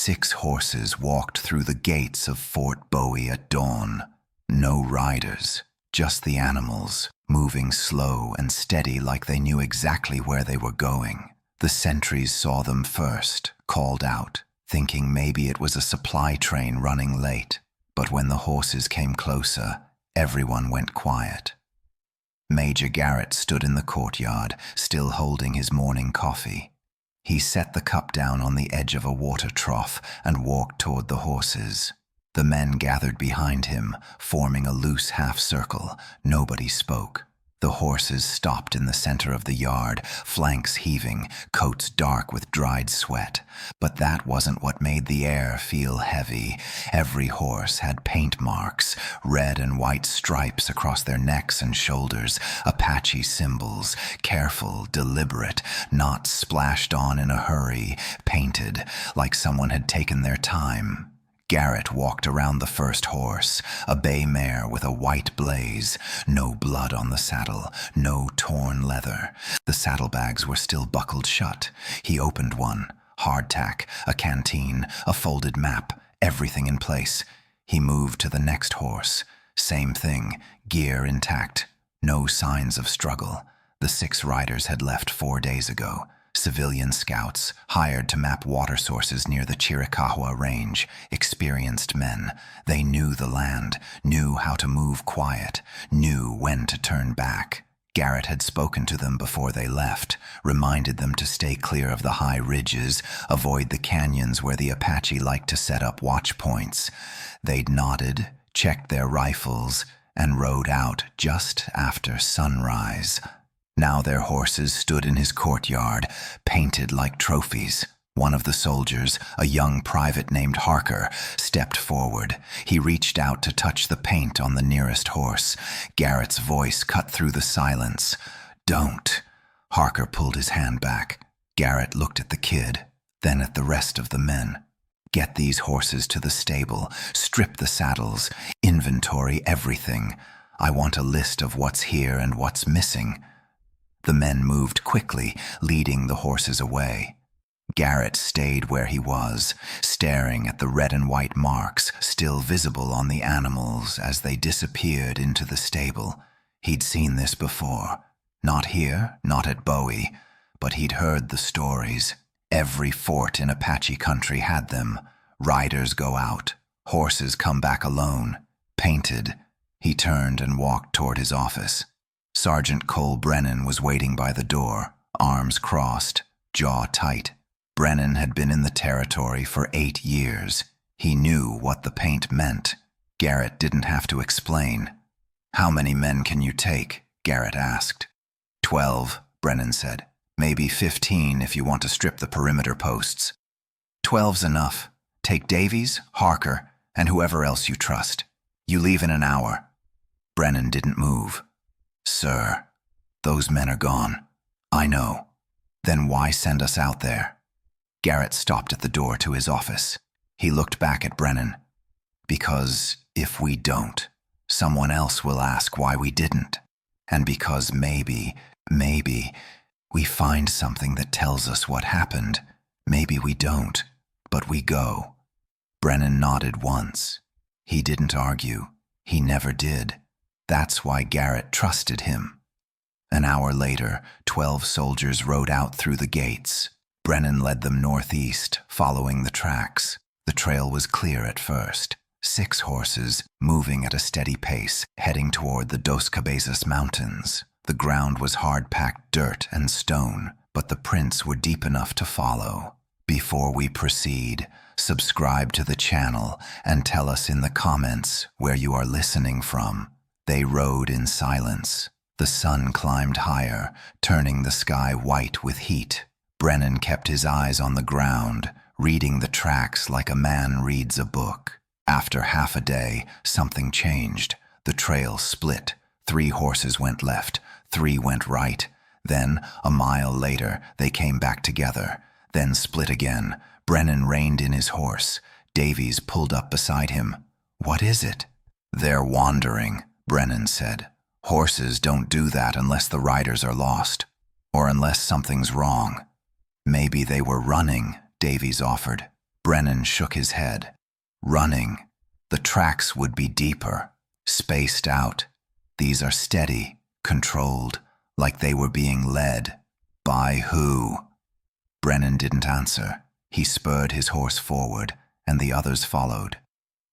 6 horses walked through the gates of Fort Bowie at dawn. No riders, just the animals, moving slow and steady like they knew exactly where they were going. The sentries saw them first, called out, thinking maybe it was a supply train running late. But when the horses came closer, everyone went quiet. Major Garrett stood in the courtyard, still holding his morning coffee. He set the cup down on the edge of a water trough and walked toward the horses. The men gathered behind him, forming a loose half-circle. Nobody spoke. The horses stopped in the center of the yard, flanks heaving, coats dark with dried sweat. But that wasn't what made the air feel heavy. Every horse had paint marks, red and white stripes across their necks and shoulders, Apache symbols, careful, deliberate, not splashed on in a hurry, painted like someone had taken their time. Garrett walked around the first horse, a bay mare with a white blaze, no blood on the saddle, no torn leather. The saddlebags were still buckled shut. He opened one, hardtack, a canteen, a folded map, everything in place. He moved to the next horse. Same thing, gear intact, no signs of struggle. The 6 riders had left 4 days ago. Civilian scouts, hired to map water sources near the Chiricahua Range, experienced men. They knew the land, knew how to move quiet, knew when to turn back. Garrett had spoken to them before they left, reminded them to stay clear of the high ridges, avoid the canyons where the Apache liked to set up watch points. They'd nodded, checked their rifles, and rode out just after sunrise. Now their horses stood in his courtyard, painted like trophies. One of the soldiers, a young private named Harker, stepped forward. He reached out to touch the paint on the nearest horse. Garrett's voice cut through the silence. "Don't." Harker pulled his hand back. Garrett looked at the kid, then at the rest of the men. "Get these horses to the stable, strip the saddles, inventory everything. I want a list of what's here and what's missing." The men moved quickly, leading the horses away. Garrett stayed where he was, staring at the red and white marks still visible on the animals as they disappeared into the stable. He'd seen this before. Not here, not at Bowie, but he'd heard the stories. Every fort in Apache country had them. Riders go out, horses come back alone, painted. He turned and walked toward his office. Sergeant Cole Brennan was waiting by the door, arms crossed, jaw tight. Brennan had been in the territory for 8 years. He knew what the paint meant. Garrett didn't have to explain. "How many men can you take?" Garrett asked. 12, Brennan said. "Maybe 15 if you want to strip the perimeter posts." "12's enough. Take Davies, Harker, and whoever else you trust. You leave in an hour." Brennan didn't move. "Sir, those men are gone." "I know. Then why send us out there?" Garrett stopped at the door to his office. He looked back at Brennan. "Because if we don't, someone else will ask why we didn't. And because maybe, we find something that tells us what happened. Maybe we don't, but we go." Brennan nodded once. He didn't argue. He never did. That's why Garrett trusted him. An hour later, 12 soldiers rode out through the gates. Brennan led them northeast, following the tracks. The trail was clear at first. 6 horses, moving at a steady pace, heading toward the Dos Cabezas Mountains. The ground was hard-packed dirt and stone, but the prints were deep enough to follow. Before we proceed, subscribe to the channel and tell us in the comments where you are listening from. They rode in silence. The sun climbed higher, turning the sky white with heat. Brennan kept his eyes on the ground, reading the tracks like a man reads a book. After half a day, something changed. The trail split. 3 horses went left, 3 went right. Then, a mile later, they came back together, then split again. Brennan reined in his horse. Davies pulled up beside him. "What is it?" "They're wandering," Brennan said. "Horses don't do that unless the riders are lost, or unless something's wrong." "Maybe they were running," Davies offered. Brennan shook his head. Running. The tracks would be deeper, spaced out. These are steady, controlled, like they were being led. By who? Brennan didn't answer. He spurred his horse forward, and the others followed.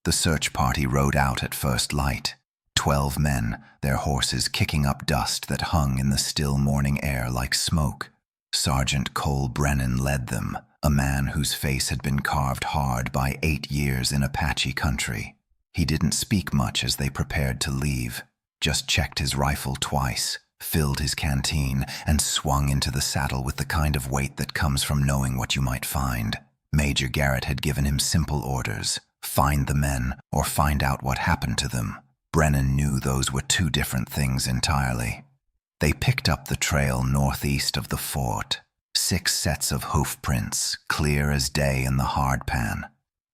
The search party rode out at first light. 12 men, their horses kicking up dust that hung in the still morning air like smoke. Sergeant Cole Brennan led them, a man whose face had been carved hard by 8 years in Apache country. He didn't speak much as they prepared to leave, just checked his rifle twice, filled his canteen, and swung into the saddle with the kind of weight that comes from knowing what you might find. Major Garrett had given him simple orders: find the men or find out what happened to them. Brennan knew those were 2 different things entirely. They picked up the trail northeast of the fort. 6 sets of hoof prints, clear as day in the hardpan.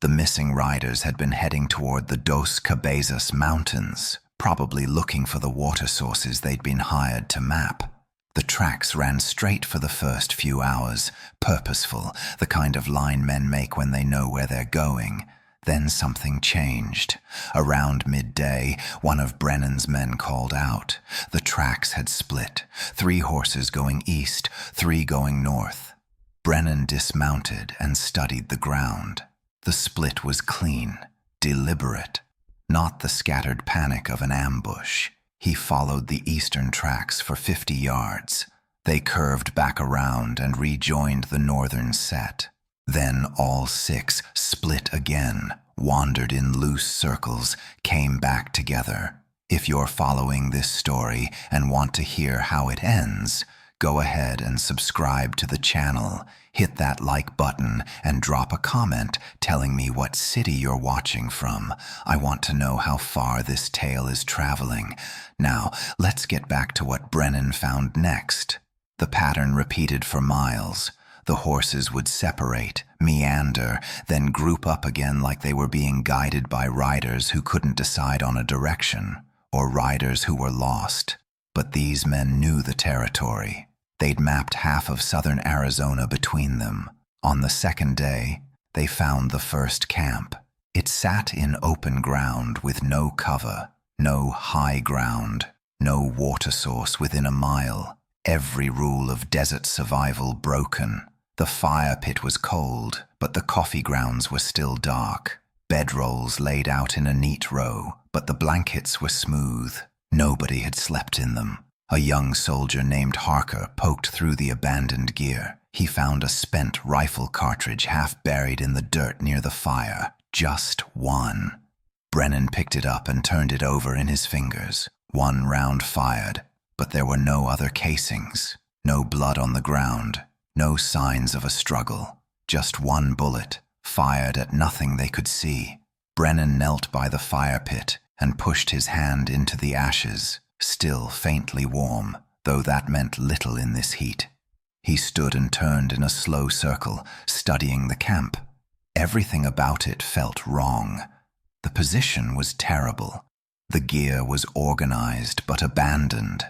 The missing riders had been heading toward the Dos Cabezas Mountains, probably looking for the water sources they'd been hired to map. The tracks ran straight for the first few hours, purposeful, the kind of line men make when they know where they're going. Then something changed. Around midday, one of Brennan's men called out. The tracks had split, 3 horses going east, 3 going north. Brennan dismounted and studied the ground. The split was clean, deliberate, not the scattered panic of an ambush. He followed the eastern tracks for 50 yards. They curved back around and rejoined the northern set. Then all 6 split again, wandered in loose circles, came back together. If you're following this story and want to hear how it ends, go ahead and subscribe to the channel. Hit that like button and drop a comment telling me what city you're watching from. I want to know how far this tale is traveling. Now, let's get back to what Brennan found next. The pattern repeated for miles. The horses would separate, meander, then group up again like they were being guided by riders who couldn't decide on a direction, or riders who were lost. But these men knew the territory. They'd mapped half of southern Arizona between them. On the second day, they found the first camp. It sat in open ground with no cover, no high ground, no water source within a mile. Every rule of desert survival broken. The fire pit was cold, but the coffee grounds were still dark. Bedrolls laid out in a neat row, but the blankets were smooth. Nobody had slept in them. A young soldier named Harker poked through the abandoned gear. He found a spent rifle cartridge half buried in the dirt near the fire. Just one. Brennan picked it up and turned it over in his fingers. 1 round fired, but there were no other casings. No blood on the ground. No signs of a struggle. Just 1 bullet, fired at nothing they could see. Brennan knelt by the fire pit and pushed his hand into the ashes, still faintly warm, though that meant little in this heat. He stood and turned in a slow circle, studying the camp. Everything about it felt wrong. The position was terrible. The gear was organized but abandoned.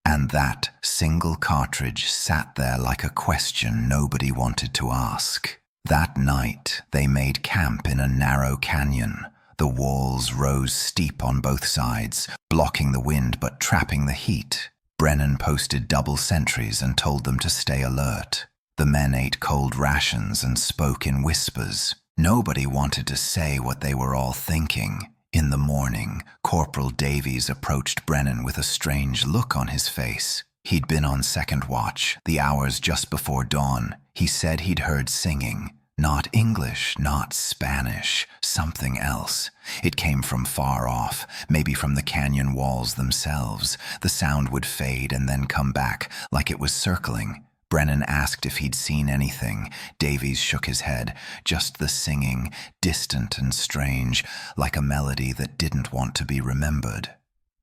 And that single cartridge sat there like a question nobody wanted to ask. That night, they made camp in a narrow canyon. The walls rose steep on both sides, blocking the wind but trapping the heat. Brennan posted double sentries and told them to stay alert. The men ate cold rations and spoke in whispers. Nobody wanted to say what they were all thinking. In the morning, Corporal Davies approached Brennan with a strange look on his face. He'd been on second watch, the hours just before dawn. He said he'd heard singing. Not English, not Spanish, something else. It came from far off, maybe from the canyon walls themselves. The sound would fade and then come back, like it was circling. Brennan asked if he'd seen anything. Davies shook his head. Just the singing, distant and strange, like a melody that didn't want to be remembered.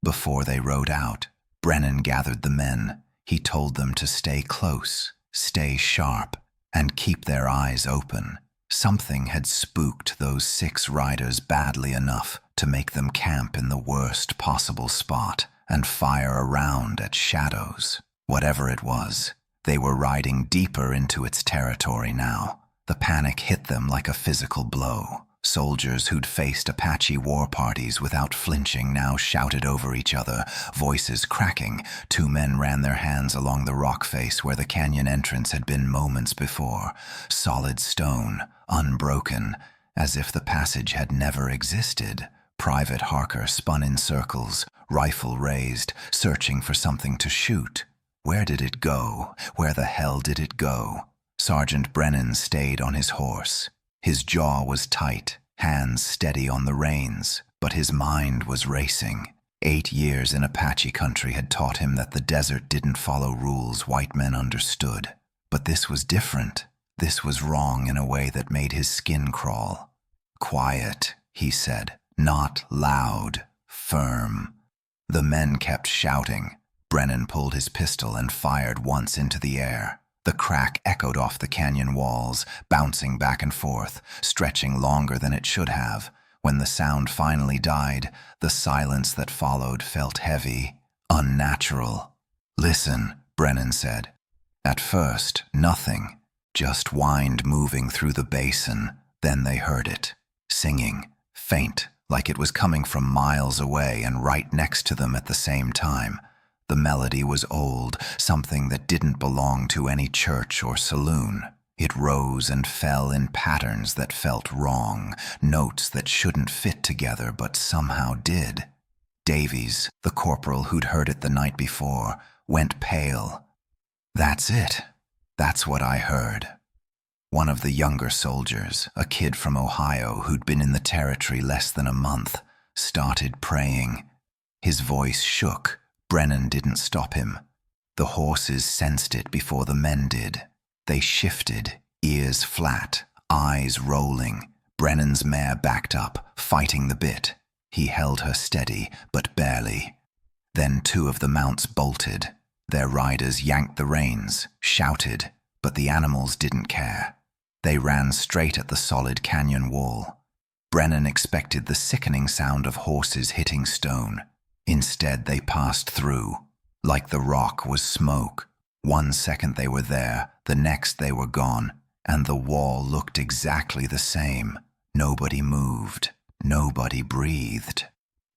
Before they rode out, Brennan gathered the men. He told them to stay close, stay sharp, and keep their eyes open. Something had spooked those 6 riders badly enough to make them camp in the worst possible spot and fire around at shadows. Whatever it was, they were riding deeper into its territory now. The The panic hit them like a physical blow. Soldiers who'd faced Apache war parties without flinching now shouted over each other, voices cracking. Two men ran their hands along the rock face where the canyon entrance had been moments before. Solid stone, unbroken, as if the passage had never existed. Private Harker spun in circles, rifle raised, searching for something to shoot. Where did it go? Where the hell did it go? Sergeant Brennan stayed on his horse. His jaw was tight, hands steady on the reins, but his mind was racing. 8 years in Apache country had taught him that the desert didn't follow rules white men understood. But this was different. This was wrong in a way that made his skin crawl. "Quiet," he said, "not loud, firm." The men kept shouting. Brennan pulled his pistol and fired once into the air. The crack echoed off the canyon walls, bouncing back and forth, stretching longer than it should have. When the sound finally died, the silence that followed felt heavy, unnatural. "Listen," Brennan said. At first, nothing, just wind moving through the basin. Then they heard it, singing, faint, like it was coming from miles away and right next to them at the same time. The melody was old, something that didn't belong to any church or saloon. It rose and fell in patterns that felt wrong, notes that shouldn't fit together but somehow did. Davies, the corporal who'd heard it the night before, went pale. "That's it. That's what I heard." One of the younger soldiers, a kid from Ohio who'd been in the territory less than a month, started praying. His voice shook. Brennan didn't stop him. The horses sensed it before the men did. They shifted, ears flat, eyes rolling. Brennan's mare backed up, fighting the bit. He held her steady, but barely. Then 2 of the mounts bolted. Their riders yanked the reins, shouted, but the animals didn't care. They ran straight at the solid canyon wall. Brennan expected the sickening sound of horses hitting stone. Instead, they passed through, like the rock was smoke. 1 second they were there, the next they were gone, and the wall looked exactly the same. Nobody moved. Nobody breathed.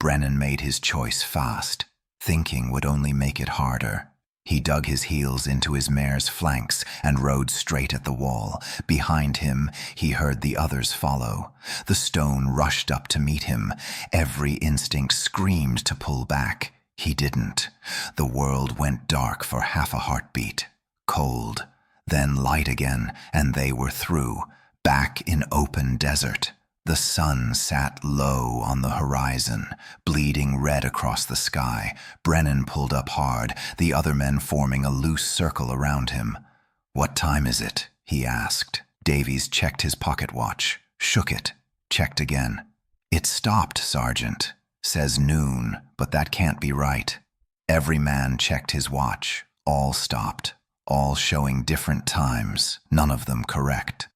Brennan made his choice fast. Thinking would only make it harder. He dug his heels into his mare's flanks and rode straight at the wall. Behind him, he heard the others follow. The stone rushed up to meet him. Every instinct screamed to pull back. He didn't. The world went dark for half a heartbeat. Cold, then light again, and they were through, back in open desert. The sun sat low on the horizon, bleeding red across the sky. Brennan pulled up hard, the other men forming a loose circle around him. "What time is it?" he asked. Davies checked his pocket watch, shook it, checked again. "It stopped, Sergeant. Says noon, but that can't be right." Every man checked his watch. All stopped, all showing different times, none of them correct.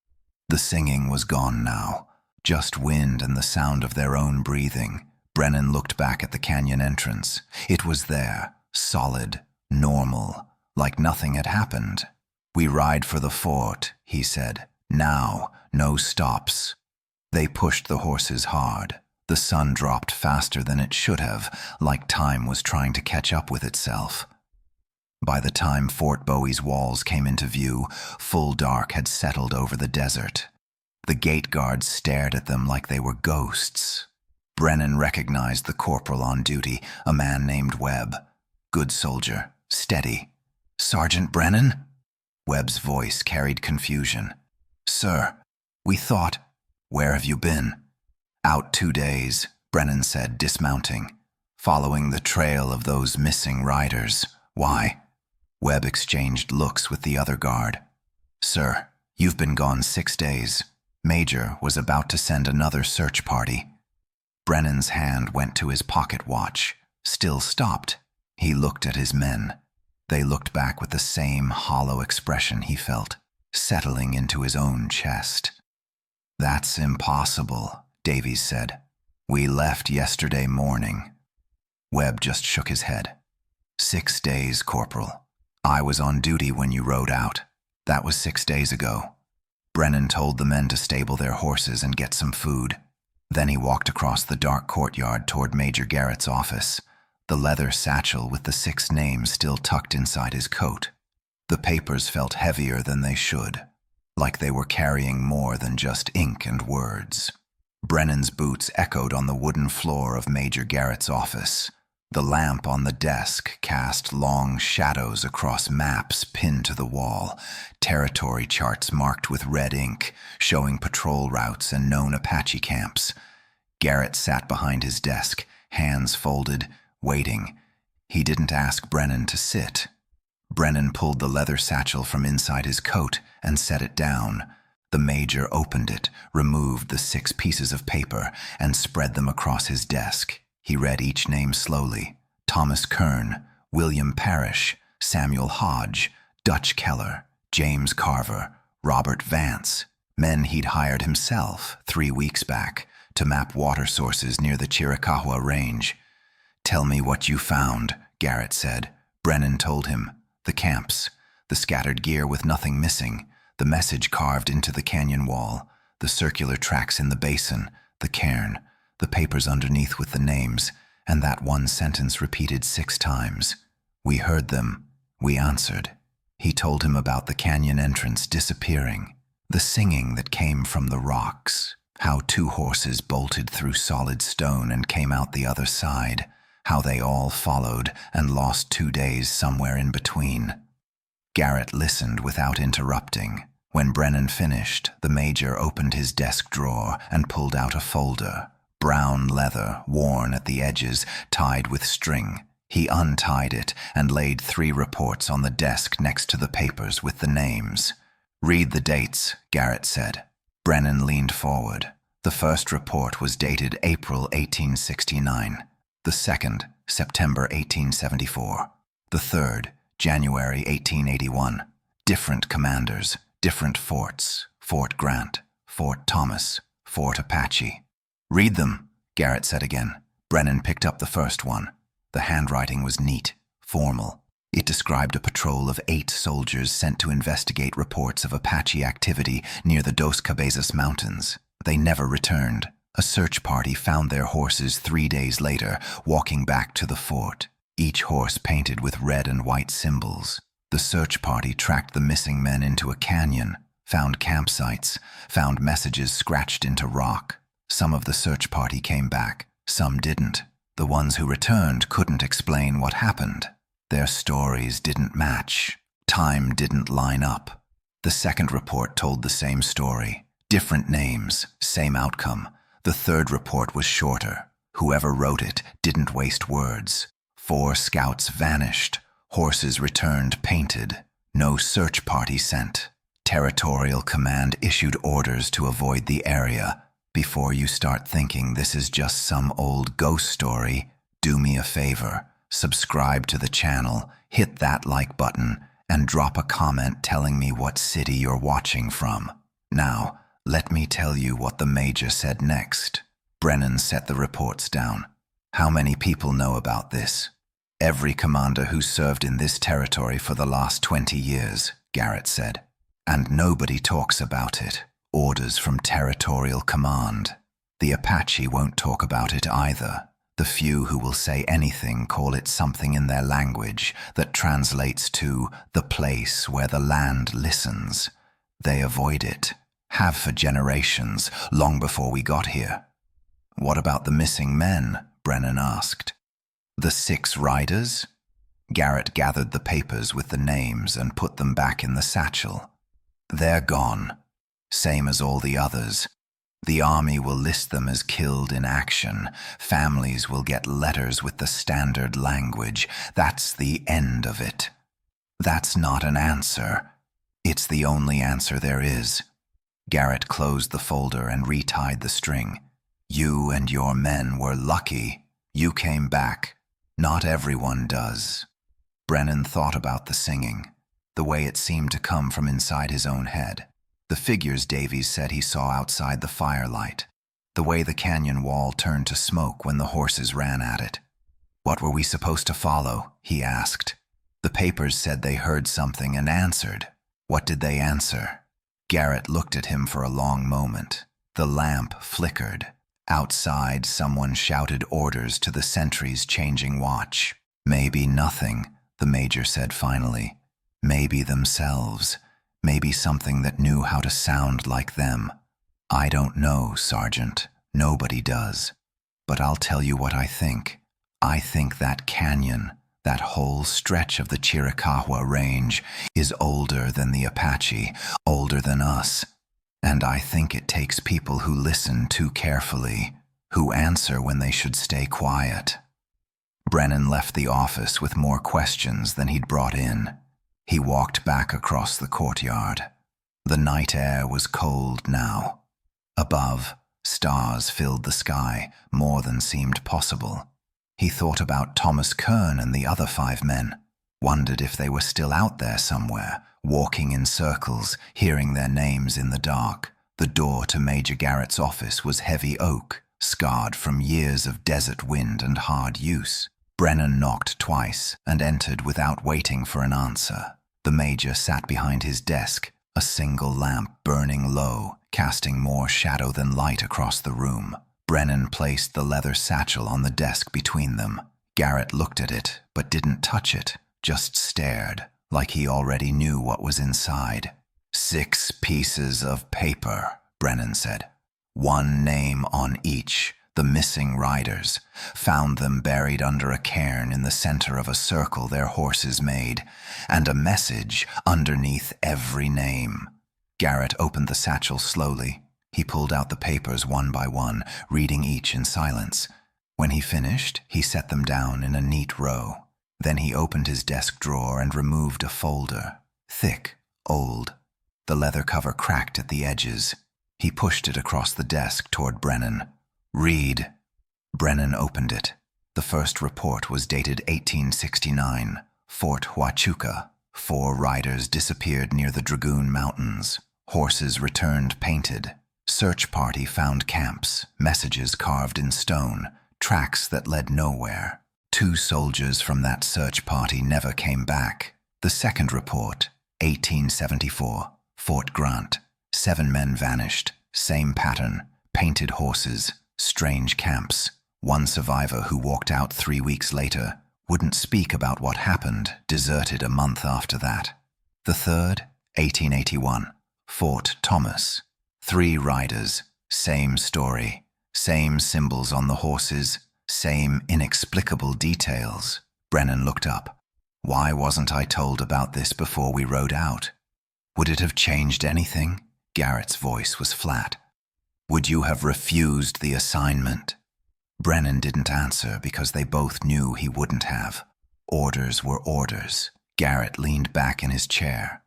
The singing was gone now. Just wind and the sound of their own breathing. Brennan looked back at the canyon entrance. It was there, solid, normal, like nothing had happened. "We ride for the fort," he said. "Now, no stops." They pushed the horses hard. The sun dropped faster than it should have, like time was trying to catch up with itself. By the time Fort Bowie's walls came into view, full dark had settled over the desert. The gate guards stared at them like they were ghosts. Brennan recognized the corporal on duty, a man named Webb. Good soldier, steady. "Sergeant Brennan?" Webb's voice carried confusion. "Sir, we thought—" "Where have you been?" "Out 2 days," Brennan said, dismounting. "Following the trail of those missing riders." "Why?" Webb exchanged looks with the other guard. "Sir, you've been gone 6 days. Major was about to send another search party." Brennan's hand went to his pocket watch, still stopped. He looked at his men. They looked back with the same hollow expression he felt, settling into his own chest. "That's impossible," Davies said. "We left yesterday morning." Webb just shook his head. 6 days, Corporal. I was on duty when you rode out. That was 6 days ago. Brennan told the men to stable their horses and get some food. Then he walked across the dark courtyard toward Major Garrett's office, the leather satchel with the 6 names still tucked inside his coat. The papers felt heavier than they should, like they were carrying more than just ink and words. Brennan's boots echoed on the wooden floor of Major Garrett's office. The lamp on the desk cast long shadows across maps pinned to the wall, territory charts marked with red ink, showing patrol routes and known Apache camps. Garrett sat behind his desk, hands folded, waiting. He didn't ask Brennan to sit. Brennan pulled the leather satchel from inside his coat and set it down. The major opened it, removed the 6 pieces of paper, and spread them across his desk. He read each name slowly. Thomas Kern, William Parrish, Samuel Hodge, Dutch Keller, James Carver, Robert Vance, men he'd hired himself 3 weeks back to map water sources near the Chiricahua Range. "Tell me what you found," Garrett said. Brennan told him. The camps, the scattered gear with nothing missing, the message carved into the canyon wall, the circular tracks in the basin, the cairn, the papers underneath with the names, and that one sentence repeated 6 times. "We heard them. We answered." He told him about the canyon entrance disappearing, the singing that came from the rocks, how 2 horses bolted through solid stone and came out the other side, how they all followed and lost 2 days somewhere in between. Garrett listened without interrupting. When Brennan finished, the major opened his desk drawer and pulled out a folder. Brown leather, worn at the edges, tied with string. He untied it and laid 3 reports on the desk next to the papers with the names. "Read the dates," Garrett said. Brennan leaned forward. The first report was dated April 1869. The second, September 1874. The third, January 1881. Different commanders, different forts. Fort Grant, Fort Thomas, Fort Apache. "Read them," Garrett said again. Brennan picked up the first one. The handwriting was neat, formal. It described a patrol of 8 soldiers sent to investigate reports of Apache activity near the Dos Cabezas Mountains. They never returned. A search party found their horses 3 days later, walking back to the fort, each horse painted with red and white symbols. The search party tracked the missing men into a canyon, found campsites, found messages scratched into rock. Some of the search party came back, some didn't. The ones who returned couldn't explain what happened. Their stories didn't match. Time didn't line up. The second report told the same story. Different names, same outcome. The third report was shorter. Whoever wrote it didn't waste words. 4 scouts vanished. Horses returned painted. No search party sent. Territorial Command issued orders to avoid the area. Before you start thinking this is just some old ghost story, do me a favor. Subscribe to the channel, hit that like button, and drop a comment telling me what city you're watching from. Now, let me tell you what the major said next. Brennan set the reports down. "How many people know about this?" "Every commander who served in this territory for the last 20 years, Garrett said. "And nobody talks about it. Orders from Territorial Command. The Apache won't talk about it either. The few who will say anything call it something in their language that translates to the place where the land listens. They avoid it, have for generations, long before we got here." "What about the missing men?" Brennan asked. "The 6 riders?" Garrett gathered the papers with the names and put them back in the satchel. "They're gone. Same as all the others. The army will list them as killed in action. Families will get letters with the standard language. That's the end of it. That's not an answer. It's the only answer there is." Garrett closed the folder and retied the string. "You and your men were lucky. You came back. Not everyone does." Brennan thought about the singing, the way it seemed to come from inside his own head. The figures Davies said he saw outside the firelight, the way the canyon wall turned to smoke when the horses ran at it. "What were we supposed to follow?" he asked. "The papers said they heard something and answered. What did they answer?" Garrett looked at him for a long moment. The lamp flickered. Outside, someone shouted orders to the sentries changing watch. Maybe nothing, the major said finally. Maybe themselves. Maybe something that knew how to sound like them. I don't know, Sergeant. Nobody does. But I'll tell you what I think. I think that canyon, that whole stretch of the Chiricahua Range, is older than the Apache, older than us. And I think it takes people who listen too carefully, who answer when they should stay quiet. Brennan left the office with more questions than he'd brought in. He walked back across the courtyard. The night air was cold now. Above, stars filled the sky, more than seemed possible. He thought about Thomas Kern and the other 5 men, wondered if they were still out there somewhere, walking in circles, hearing their names in the dark. The door to Major Garrett's office was heavy oak, scarred from years of desert wind and hard use. Brennan knocked twice and entered without waiting for an answer. The major sat behind his desk, a single lamp burning low, casting more shadow than light across the room. Brennan placed the leather satchel on the desk between them. Garrett looked at it, but didn't touch it, just stared, like he already knew what was inside. 6 pieces of paper, Brennan said. 1 name on each, the missing riders. Found them buried under a cairn in the center of a circle their horses made, and a message underneath every name. Garrett opened the satchel slowly. He pulled out the papers one by one, reading each in silence. When he finished, he set them down in a neat row. Then he opened his desk drawer and removed a folder. Thick, old. The leather cover cracked at the edges. He pushed it across the desk toward Brennan. Read. Brennan opened it. The first report was dated 1869. Fort Huachuca. 4 riders disappeared near the Dragoon Mountains. Horses returned painted. Search party found camps, messages carved in stone, tracks that led nowhere. 2 soldiers from that search party never came back. The second report, 1874, Fort Grant. 7 men vanished, same pattern, painted horses, strange camps. 1 survivor who walked out 3 weeks later, wouldn't speak about what happened, deserted a month after that. The third, 1881, Fort Thomas. 3 riders, same story, same symbols on the horses, same inexplicable details. Brennan looked up. Why wasn't I told about this before we rode out? Would it have changed anything? Garrett's voice was flat. Would you have refused the assignment? Brennan didn't answer because they both knew he wouldn't have. Orders were orders. Garrett leaned back in his chair.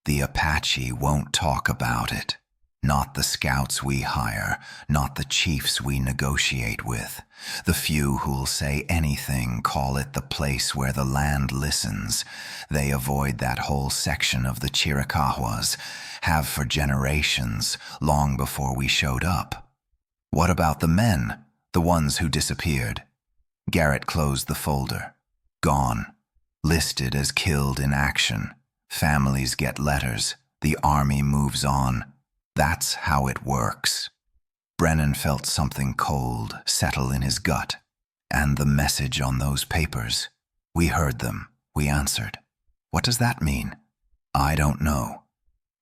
The Apache won't talk about it. Not the scouts we hire, not the chiefs we negotiate with. The few who'll say anything call it the place where the land listens. They avoid that whole section of the Chiricahuas, have for generations, long before we showed up. What about the men, the ones who disappeared? Garrett closed the folder. Gone. Listed as killed in action. Families get letters. The army moves on. That's how it works. Brennan felt something cold settle in his gut. And the message on those papers. We heard them. We answered. What does that mean? I don't know.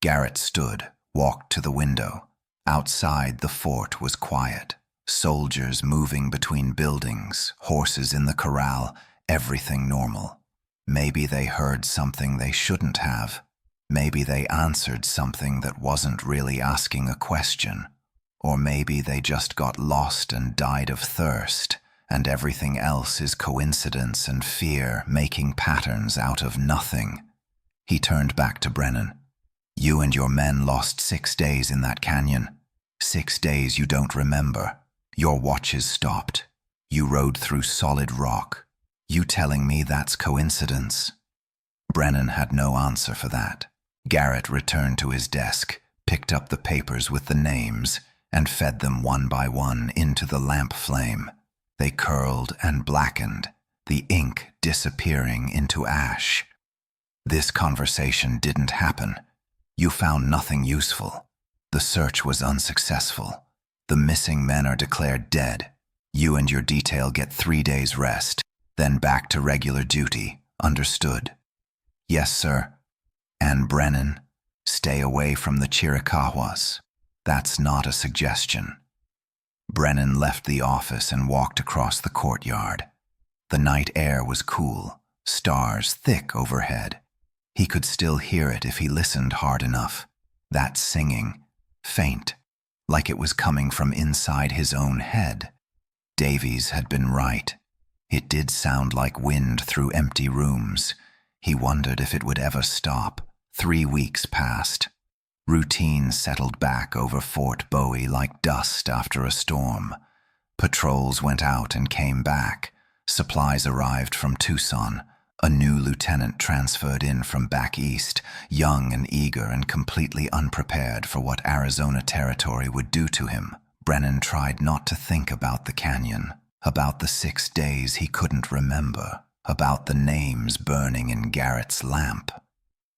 Garrett stood, walked to the window. Outside, the fort was quiet. Soldiers moving between buildings, horses in the corral, everything normal. Maybe they heard something they shouldn't have. Maybe they answered something that wasn't really asking a question. Or maybe they just got lost and died of thirst, and everything else is coincidence and fear making patterns out of nothing. He turned back to Brennan. You and your men lost 6 days in that canyon. 6 days you don't remember. Your watches stopped. You rode through solid rock. You telling me that's coincidence? Brennan had no answer for that. Garrett returned to his desk, picked up the papers with the names, and fed them one by one into the lamp flame. They curled and blackened, the ink disappearing into ash. This conversation didn't happen. You found nothing useful. The search was unsuccessful. The missing men are declared dead. You and your detail get 3 days rest, then back to regular duty. Understood?" "Yes, sir." "And Brennan, stay away from the Chiricahuas. That's not a suggestion." Brennan left the office and walked across the courtyard. The night air was cool, stars thick overhead. He could still hear it if he listened hard enough. That singing, faint, like it was coming from inside his own head. Davies had been right. It did sound like wind through empty rooms. He wondered if it would ever stop. 3 weeks passed. Routine settled back over Fort Bowie like dust after a storm. Patrols went out and came back. Supplies arrived from Tucson. A new lieutenant transferred in from back east, young and eager and completely unprepared for what Arizona territory would do to him. Brennan tried not to think about the canyon, about the 6 days he couldn't remember, about the names burning in Garrett's lamp.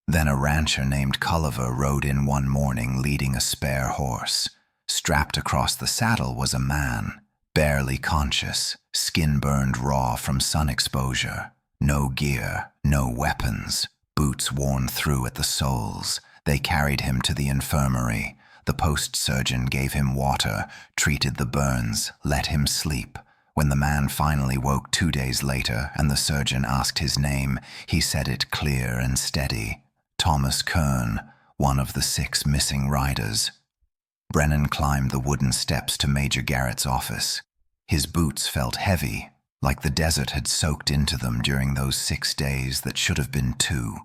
Then a rancher named Culliver rode in one morning leading a spare horse. Strapped across the saddle was a man, barely conscious, skin burned raw from sun exposure. No gear, no weapons, boots worn through at the soles. They carried him to the infirmary. The post surgeon gave him water, treated the burns, let him sleep. When the man finally woke 2 days later and the surgeon asked his name, he said it clear and steady. Thomas Kern, one of the 6 missing riders. Brennan climbed the wooden steps to Major Garrett's office. His boots felt heavy, like the desert had soaked into them during those 6 days that should have been 2.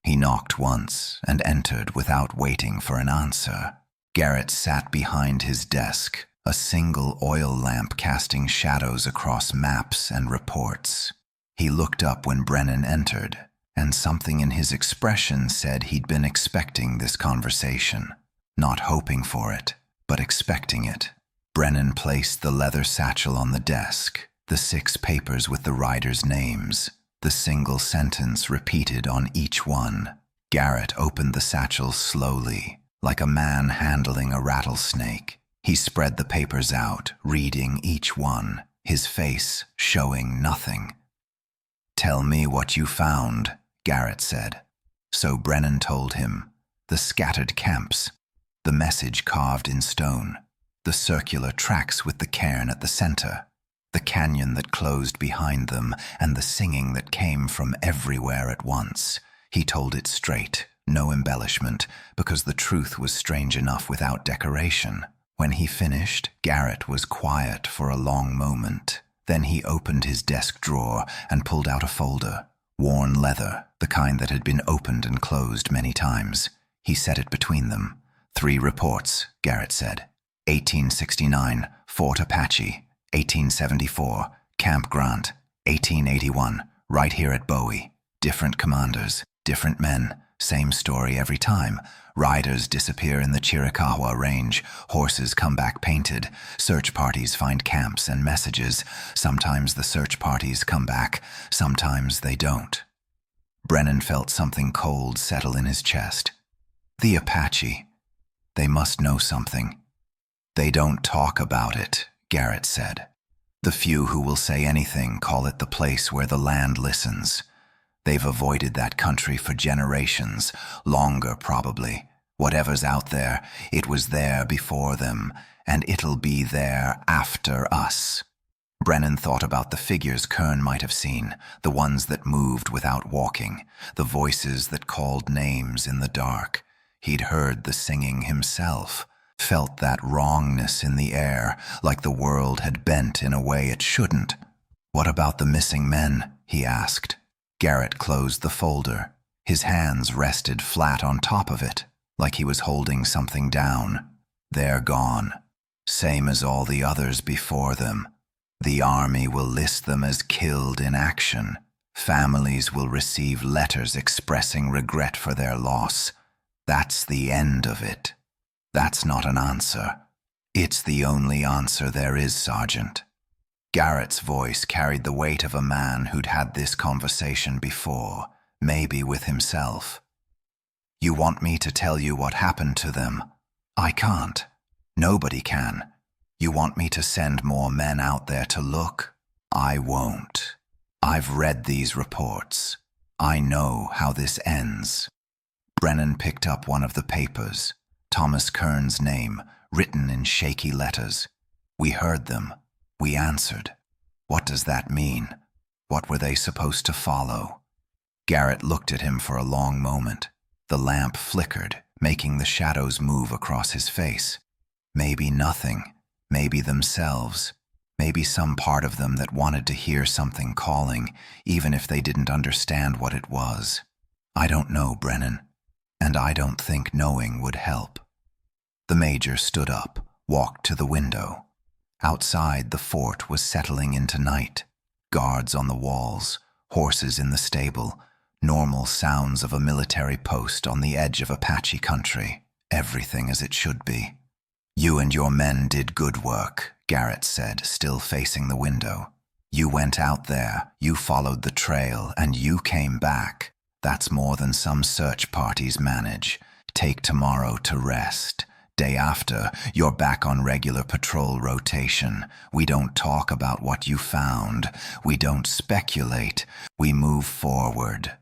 He knocked once and entered without waiting for an answer. Garrett sat behind his desk, a single oil lamp casting shadows across maps and reports. He looked up when Brennan entered, and something in his expression said he'd been expecting this conversation. Not hoping for it, but expecting it. Brennan placed the leather satchel on the desk, the 6 papers with the riders' names, the single sentence repeated on each one. Garrett opened the satchel slowly, like a man handling a rattlesnake. He spread the papers out, reading each one, his face showing nothing. "Tell me what you found," Garrett said. So Brennan told him. The scattered camps, the message carved in stone, the circular tracks with the cairn at the center, the canyon that closed behind them, and the singing that came from everywhere at once. He told it straight, no embellishment, because the truth was strange enough without decoration. When he finished, Garrett was quiet for a long moment. Then he opened his desk drawer and pulled out a folder, worn leather, the kind that had been opened and closed many times. He set it between them. 3 reports, Garrett said. 1869, Fort Apache. 1874, Camp Grant. 1881, right here at Bowie. Different commanders, different men, same story every time. Riders disappear in the Chiricahua Range. Horses come back painted. Search parties find camps and messages. Sometimes the search parties come back, sometimes they don't. Brennan felt something cold settle in his chest. The Apache. They must know something. They don't talk about it, Garrett said. The few who will say anything call it the place where the land listens. They've avoided that country for generations, longer probably. Whatever's out there, it was there before them, and it'll be there after us. Brennan thought about the figures Kern might have seen, the ones that moved without walking, the voices that called names in the dark. He'd heard the singing himself, felt that wrongness in the air, like the world had bent in a way it shouldn't. "What about the missing men?" he asked. Garrett closed the folder. His hands rested flat on top of it, like he was holding something down. "They're gone. Same as all the others before them. The army will list them as killed in action. Families will receive letters expressing regret for their loss. That's the end of it. That's not an answer. It's the only answer there is, Sergeant." Garrett's voice carried the weight of a man who'd had this conversation before, maybe with himself. You want me to tell you what happened to them? I can't. Nobody can. You want me to send more men out there to look? I won't. I've read these reports. I know how this ends. Brennan picked up one of the papers. Thomas Kern's name, written in shaky letters. We heard them. We answered. What does that mean? What were they supposed to follow? Garrett looked at him for a long moment. The lamp flickered, making the shadows move across his face. Maybe nothing. Maybe themselves. Maybe some part of them that wanted to hear something calling, even if they didn't understand what it was. I don't know, Brennan. And I don't think knowing would help. The major stood up, walked to the window. Outside, the fort was settling into night. Guards on the walls, horses in the stable, normal sounds of a military post on the edge of Apache country. Everything as it should be. You and your men did good work, Garrett said, still facing the window. You went out there, you followed the trail, and you came back. That's more than some search parties manage. Take tomorrow to rest. Day after, you're back on regular patrol rotation. We don't talk about what you found. We don't speculate. We move forward.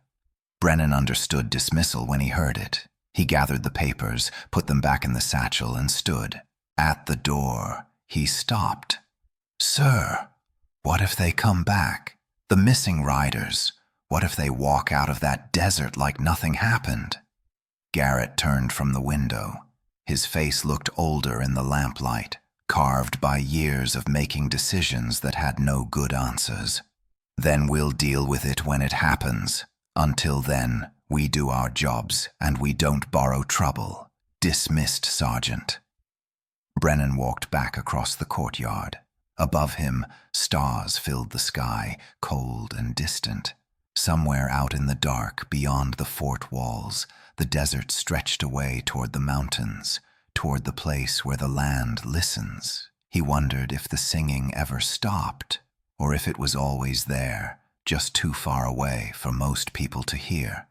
Brennan understood dismissal when he heard it. He gathered the papers, put them back in the satchel, and stood. At the door, he stopped. Sir, what if they come back? The missing riders. What if they walk out of that desert like nothing happened? Garrett turned from the window. His face looked older in the lamplight, carved by years of making decisions that had no good answers. Then we'll deal with it when it happens. Until then, we do our jobs and we don't borrow trouble. Dismissed, Sergeant. Brennan walked back across the courtyard. Above him, stars filled the sky, cold and distant. Somewhere out in the dark, beyond the fort walls, the desert stretched away toward the mountains, toward the place where the land listens. He wondered if the singing ever stopped, or if it was always there, just too far away for most people to hear.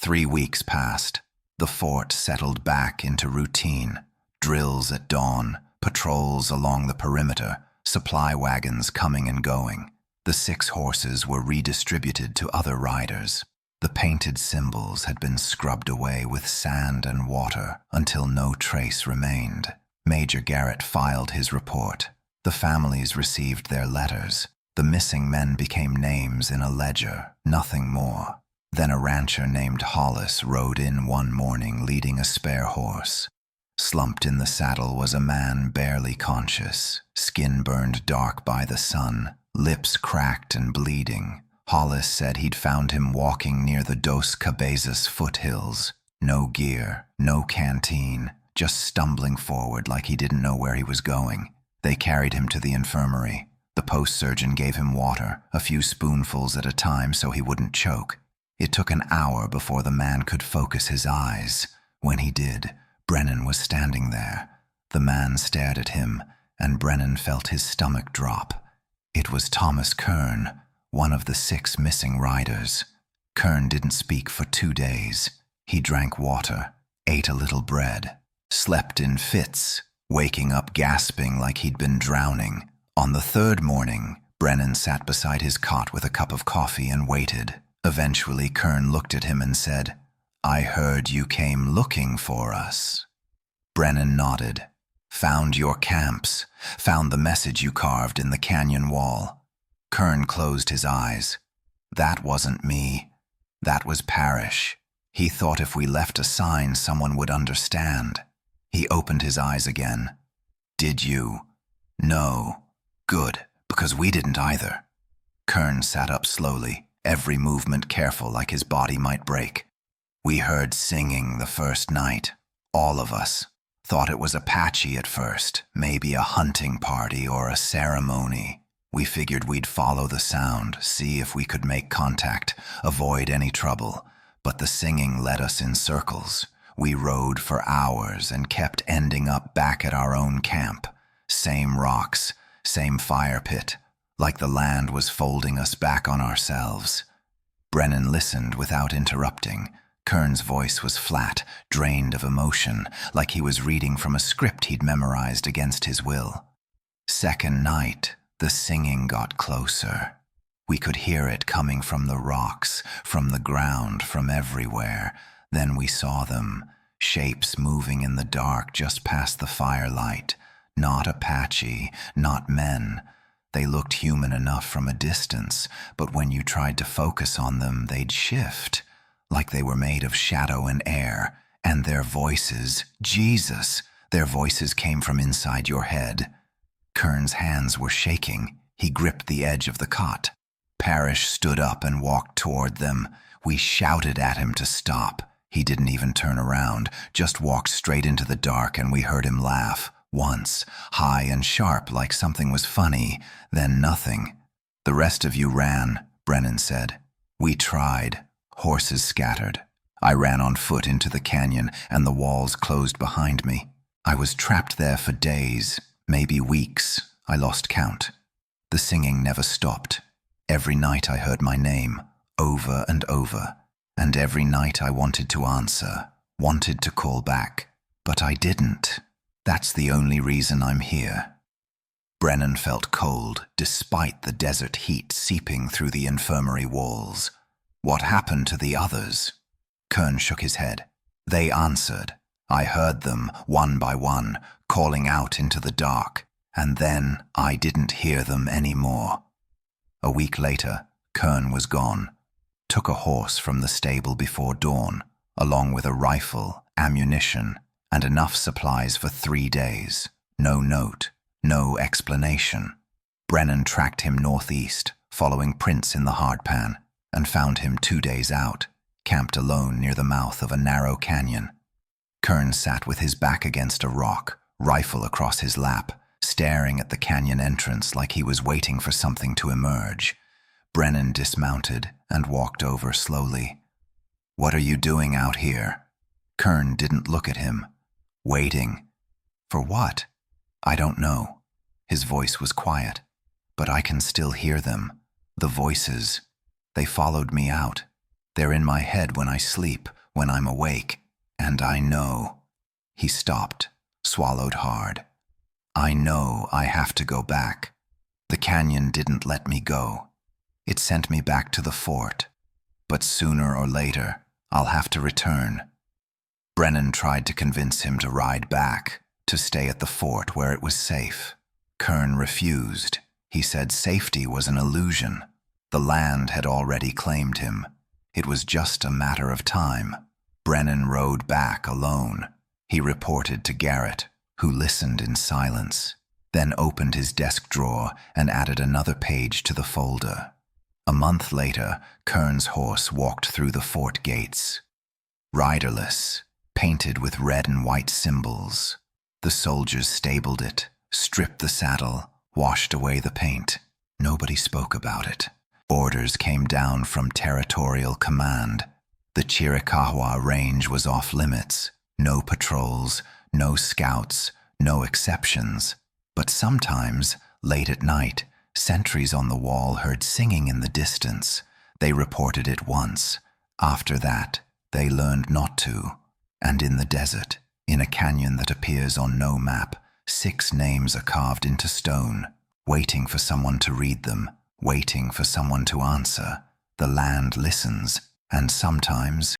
3 weeks passed. The fort settled back into routine. Drills at dawn, patrols along the perimeter, supply wagons coming and going. The 6 horses were redistributed to other riders. The painted symbols had been scrubbed away with sand and water until no trace remained. Major Garrett filed his report. The families received their letters. The missing men became names in a ledger, nothing more. Then a rancher named Hollis rode in one morning leading a spare horse. Slumped in the saddle was a man barely conscious, skin burned dark by the sun, lips cracked and bleeding. Hollis said he'd found him walking near the Dos Cabezas foothills. No gear, no canteen, just stumbling forward like he didn't know where he was going. They carried him to the infirmary. The post surgeon gave him water, a few spoonfuls at a time so he wouldn't choke. It took an hour before the man could focus his eyes. When he did, Brennan was standing there. The man stared at him, and Brennan felt his stomach drop. It was Thomas Kern, one of the 6 missing riders. Kern didn't speak for 2 days. He drank water, ate a little bread, slept in fits, waking up gasping like he'd been drowning. On the 3rd morning, Brennan sat beside his cot with a cup of coffee and waited. Eventually, Kern looked at him and said, "I heard you came looking for us." Brennan nodded. "Found your camps. Found the message you carved in the canyon wall." Kern closed his eyes. "That wasn't me. That was Parrish. He thought if we left a sign, someone would understand." He opened his eyes again. "Did you?" "No." "Good, because we didn't either." Kern sat up slowly, every movement careful like his body might break. "We heard singing the first night. All of us. Thought it was Apache at first, maybe a hunting party or a ceremony. We figured we'd follow the sound, see if we could make contact, avoid any trouble. But the singing led us in circles. We rode for hours and kept ending up back at our own camp. Same rocks, same fire pit, like the land was folding us back on ourselves." Brennan listened without interrupting. Kern's voice was flat, drained of emotion, like he was reading from a script he'd memorized against his will. Second night, the singing got closer. We could hear it coming from the rocks, from the ground, from everywhere. Then we saw them, shapes moving in the dark just past the firelight. Not Apache, not men. They looked human enough from a distance, but when you tried to focus on them, they'd shift, like they were made of shadow and air. And their voices, Jesus, their voices came from inside your head. Kern's hands were shaking. He gripped the edge of the cot. Parrish stood up and walked toward them. We shouted at him to stop. He didn't even turn around, just walked straight into the dark, and we heard him laugh. Once, high and sharp, like something was funny, then nothing. The rest of you ran, Brennan said. We tried. Horses scattered. I ran on foot into the canyon, and the walls closed behind me. I was trapped there for days, maybe weeks. I lost count. The singing never stopped. Every night I heard my name, over and over, and every night I wanted to answer, wanted to call back, but I didn't. That's the only reason I'm here. Brennan felt cold, despite the desert heat seeping through the infirmary walls. What happened to the others? Kern shook his head. They answered. I heard them, one by one, calling out into the dark, and then I didn't hear them anymore. A week later, Kern was gone. Took a horse from the stable before dawn, along with a rifle, ammunition, and enough supplies for 3 days. No note, no explanation. Brennan tracked him northeast, following prints in the hardpan, and found him 2 days out, camped alone near the mouth of a narrow canyon. Kern sat with his back against a rock, rifle across his lap, staring at the canyon entrance like he was waiting for something to emerge. Brennan dismounted and walked over slowly. What are you doing out here? Kern didn't look at him. Waiting. For what? I don't know. His voice was quiet, but I can still hear them. The voices. They followed me out. They're in my head when I sleep, when I'm awake. And I know. He stopped, swallowed hard. I know I have to go back. The canyon didn't let me go. It sent me back to the fort. But sooner or later, I'll have to return. Brennan tried to convince him to ride back, to stay at the fort where it was safe. Kern refused. He said safety was an illusion. The land had already claimed him. It was just a matter of time. Brennan rode back alone. He reported to Garrett, who listened in silence, then opened his desk drawer and added another page to the folder. A month later, Kern's horse walked through the fort gates. Riderless, painted with red and white symbols. The soldiers stabled it, stripped the saddle, washed away the paint. Nobody spoke about it. Orders came down from territorial command. The Chiricahua range was off limits. No patrols, no scouts, no exceptions. But sometimes, late at night, sentries on the wall heard singing in the distance. They reported it once. After that, they learned not to. And in the desert, in a canyon that appears on no map, 6 names are carved into stone, waiting for someone to read them, waiting for someone to answer. The land listens, and sometimes